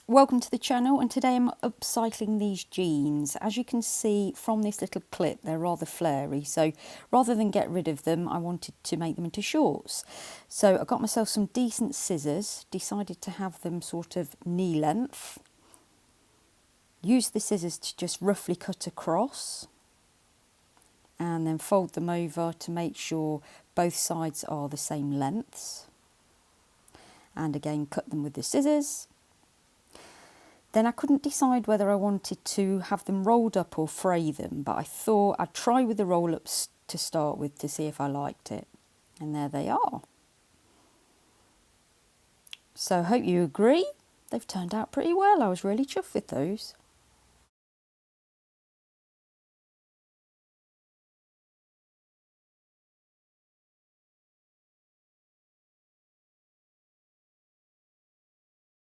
Welcome to the channel, and today I'm upcycling these jeans. As you can see from this little clip, they're rather flary, so rather than get rid of them, I wanted to make them into shorts. So I got myself some decent scissors, decided to have them sort of knee length. Used the scissors to just roughly cut across and then fold them over to make sure both sides are the same lengths. And again, cut them with the scissors. Then I couldn't decide whether I wanted to have them rolled up or fray them, but I thought I'd try with the roll-ups to start with to see if I liked it. And there they are. So I hope you agree. They've turned out pretty well. I was really chuffed with those.